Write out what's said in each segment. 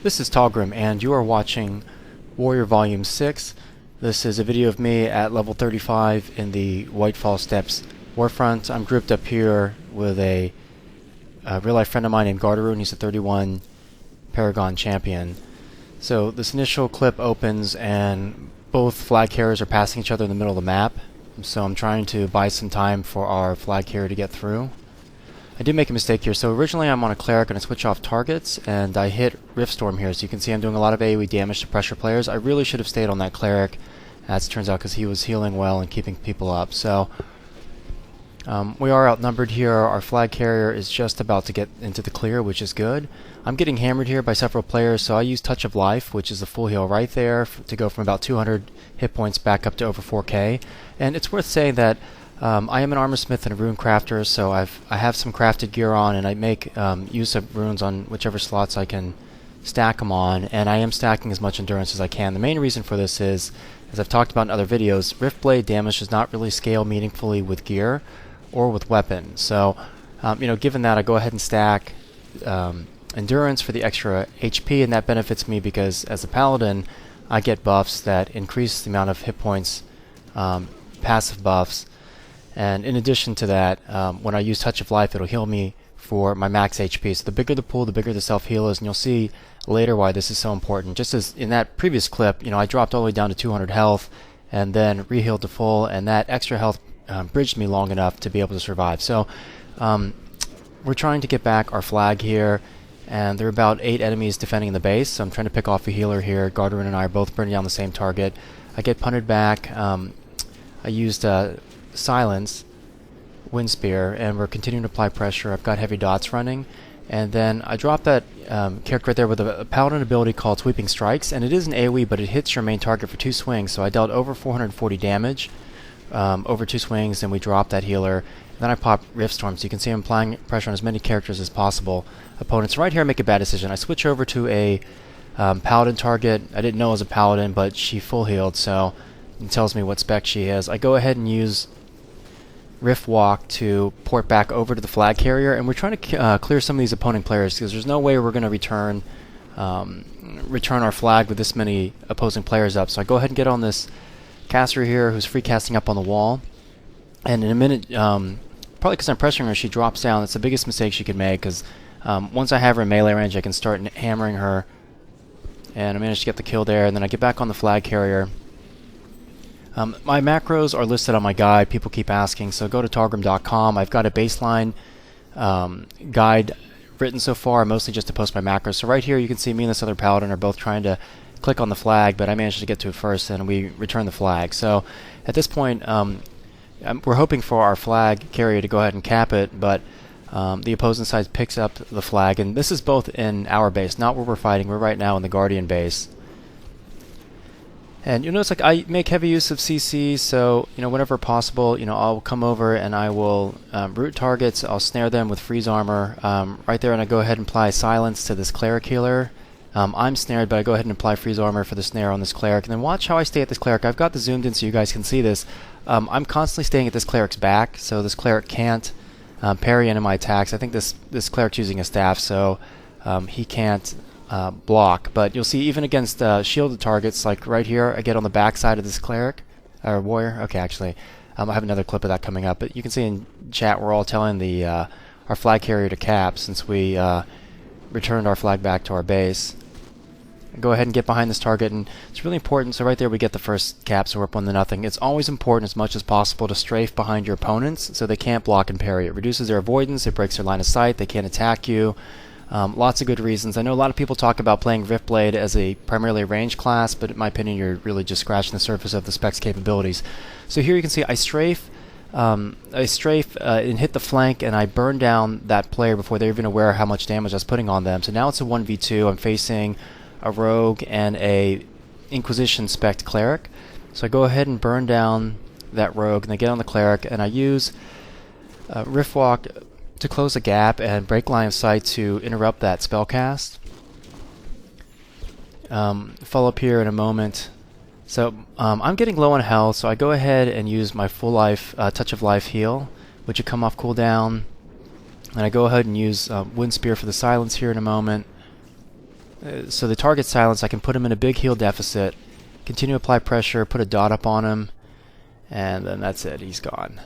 This is Taugrim, and you are watching Warrior Volume 6. This is a video of me at level 35 in the Whitefall Steppes Warfront. I'm grouped up here with a real-life friend of mine named Gaardarun. He's a 31 Paragon champion. So this initial clip opens, and both flag carriers are passing each other in the middle of the map. So I'm trying to buy some time for our flag carrier to get through. I did make a mistake here. So originally I'm on a cleric and I switch off targets, and I hit Riftstorm here. So you can see I'm doing a lot of AoE damage to pressure players. I really should have stayed on that cleric, as it turns out, because he was healing well and keeping people up. So we are outnumbered here. Our flag carrier is just about to get into the clear, which is good. I'm getting hammered here by several players, so I use Touch of Life, which is a full heal right there, to go from about 200 hit points back up to over 4k. And it's worth saying that I am an armor smith and a rune crafter, so I have some crafted gear on, and I make use of runes on whichever slots I can stack them on, and I am stacking as much endurance as I can. The main reason for this is, as I've talked about in other videos, Riftblade damage does not really scale meaningfully with gear or with weapon. So, given that, I go ahead and stack endurance for the extra HP, and that benefits me because as a Paladin, I get buffs that increase the amount of hit points, passive buffs. And in addition to that, when I use Touch of Life, it'll heal me for my max HP. So the bigger the pool, the bigger the self-heal is, and you'll see later why this is so important. Just as in that previous clip, I dropped all the way down to 200 health and then re-healed to full, and that extra health bridged me long enough to be able to survive. So we're trying to get back our flag here, and there are about 8 enemies defending the base, so I'm trying to pick off a healer here. Gaardarun and I are both burning down the same target. I get punted back. I used Silence, Wind Spear, and we're continuing to apply pressure. I've got heavy dots running, and then I drop that character right there with a Paladin ability called Sweeping Strikes, and it is an AoE, but it hits your main target for 2 swings, so I dealt over 440 damage over 2 swings, and we drop that healer. And then I pop Riftstorm, so you can see I'm applying pressure on as many characters as possible. Opponents right here make a bad decision. I switch over to a Paladin target. I didn't know it was a Paladin, but she full healed, so it tells me what spec she is. I go ahead and use Rift Walk to port back over to the flag carrier, and we're trying to clear some of these opponent players, because there's no way we're going to return our flag with this many opposing players up. So I go ahead and get on this caster here who's free casting up on the wall, and in a minute, probably because I'm pressuring her, she drops down. That's the biggest mistake she could make, because once I have her in melee range, I can start hammering her, and I managed to get the kill there. And then I get back on the flag carrier. My macros are listed on my guide. People keep asking, so go to taugrim.com. I've got a baseline guide written so far, mostly just to post my macros. So right here you can see me and this other Paladin are both trying to click on the flag, but I managed to get to it first, and we return the flag. So at this point, we're hoping for our flag carrier to go ahead and cap it, but the opposing side picks up the flag, and this is both in our base, not where we're fighting. We're right now in the Guardian base. And you'll notice, I make heavy use of CC, so whenever possible, I'll come over and I will root targets. I'll snare them with freeze armor right there, and I go ahead and apply silence to this cleric healer. I'm snared, but I go ahead and apply freeze armor for the snare on this cleric. And then watch how I stay at this cleric. I've got this zoomed in so you guys can see this. I'm constantly staying at this cleric's back, so this cleric can't parry any of my attacks. I think this cleric's using a staff, so he can't block, but you'll see even against shielded targets, like right here, I get on the back side of this cleric or warrior. Okay, actually, I have another clip of that coming up, but you can see in chat we're all telling the our flag carrier to cap since we returned our flag back to our base. Go ahead and get behind this target, and it's really important. So right there we get the first cap, so we're up 1-0. It's always important as much as possible to strafe behind your opponents so they can't block and parry. It reduces their avoidance, it breaks their line of sight, they can't attack you. Lots of good reasons. I know a lot of people talk about playing Riftblade as a primarily range class, but in my opinion you're really just scratching the surface of the spec's capabilities. So here you can see I strafe and hit the flank, and I burn down that player before they're even aware how much damage I was putting on them. So now it's a 1v2. I'm facing a rogue and a Inquisition-spec'd cleric. So I go ahead and burn down that rogue, and I get on the cleric, and I use Rift Walk to close a gap and break line of sight to interrupt that spell cast. Follow up here in a moment. So I'm getting low on health, so I go ahead and use my full life Touch of Life heal, which will come off cooldown. And I go ahead and use Wind Spear for the silence here in a moment. So the target's silenced, I can put him in a big heal deficit, continue to apply pressure, put a dot up on him, and then that's it, he's gone.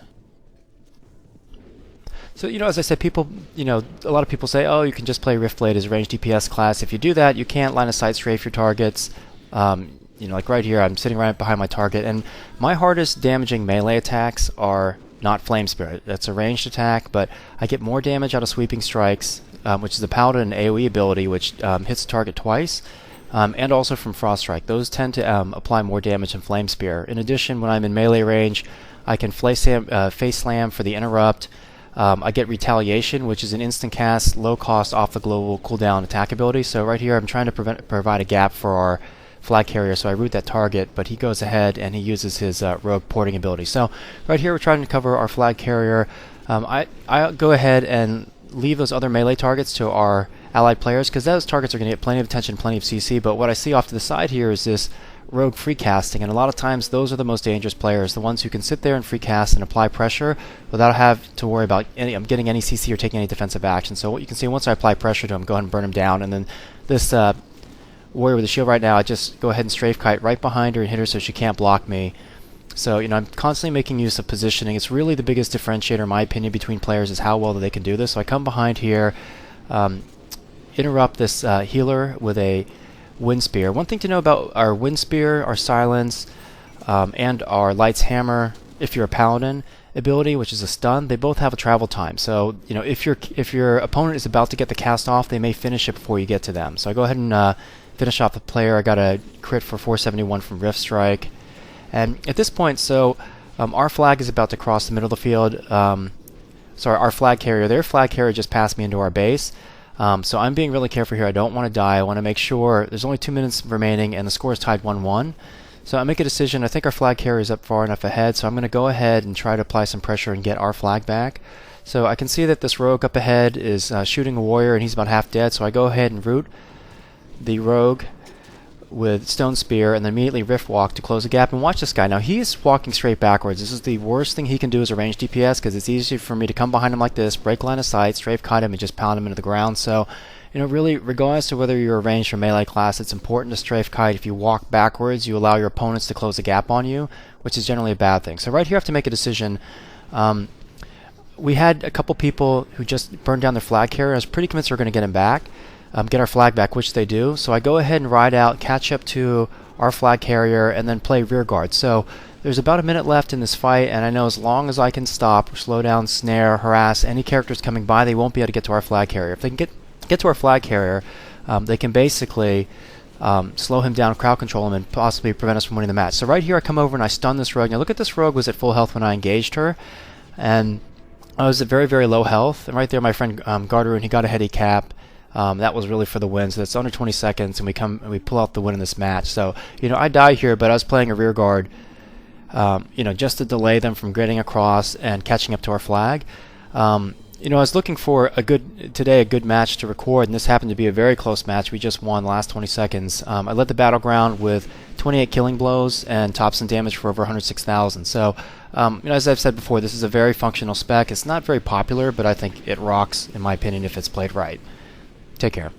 So, as I said, people, a lot of people say, oh, you can just play Riftblade as a ranged DPS class. If you do that, you can't line of sight strafe your targets. Like right here, I'm sitting right behind my target, and my hardest damaging melee attacks are not Flame Spirit. That's a ranged attack, but I get more damage out of Sweeping Strikes, which is a Paladin AoE ability, which hits the target twice, and also from Frost Strike. Those tend to apply more damage than Flame Spear. In addition, when I'm in melee range, I can face slam for the interrupt. I get Retaliation, which is an instant cast, low cost, off the global cooldown attack ability. So right here, I'm trying to provide a gap for our flag carrier, so I root that target, but he goes ahead and he uses his rogue porting ability. So right here, we're trying to cover our flag carrier. I go ahead and leave those other melee targets to our allied players, because those targets are going to get plenty of attention, plenty of CC. But what I see off to the side here is this rogue free casting, and a lot of times those are the most dangerous players, the ones who can sit there and free cast and apply pressure without having to worry about getting any CC or taking any defensive action. So what you can see, once I apply pressure to him, go ahead and burn him down, and then this warrior with the shield right now, I just go ahead and strafe kite right behind her and hit her so she can't block me. So I'm constantly making use of positioning. It's really the biggest differentiator, in my opinion, between players, is how well they can do this. So I come behind here, interrupt this healer with a Wind Spear. One thing to know about our Wind Spear, our Silence, and our Light's Hammer, if you're a Paladin ability, which is a stun, they both have a travel time. So if your opponent is about to get the cast off, they may finish it before you get to them. So I go ahead and finish off the player. I got a crit for 471 from Rift Strike. And at this point, our flag is about to cross the middle of the field. Sorry, our flag carrier. Their flag carrier just passed me into our base. So I'm being really careful here. I don't want to die. I want to make sure there's only 2 minutes remaining and the score is tied 1-1. So I make a decision. I think our flag carrier is up far enough ahead, so I'm going to go ahead and try to apply some pressure and get our flag back. So I can see that this rogue up ahead is shooting a warrior, and he's about half dead. So I go ahead and root the rogue with Stone Spear and then immediately Rift Walk to close the gap. And watch this guy. Now he's walking straight backwards. This is the worst thing he can do as a ranged DPS, because it's easy for me to come behind him like this, break line of sight, strafe kite him, and just pound him into the ground. So, really, regardless of whether you're a ranged or melee class, it's important to strafe kite. If you walk backwards, you allow your opponents to close a gap on you, which is generally a bad thing. So right here I have to make a decision. We had a couple people who just burned down their flag carrier. I was pretty convinced we were going to get him back. Get our flag back, which they do. So I go ahead and ride out, catch up to our flag carrier, and then play rear guard. So there's about a minute left in this fight, and I know as long as I can stop, slow down, snare, harass any characters coming by, they won't be able to get to our flag carrier. If they can get to our flag carrier, they can basically slow him down, crowd control him, and possibly prevent us from winning the match. So right here I come over and I stun this rogue. Now look at this rogue was at full health when I engaged her, and I was at very, very low health. And right there my friend Gaardarun, he got a heady cap. That was really for the win, so that's under 20 seconds, and we pull out the win in this match. So, I die here, but I was playing a rear guard, just to delay them from getting across and catching up to our flag. I was looking for a good match to record, and this happened to be a very close match. We just won the last 20 seconds. I led the battleground with 28 killing blows and tops and damage for over 106,000. So, as I've said before, this is a very functional spec. It's not very popular, but I think it rocks, in my opinion, if it's played right. Take care.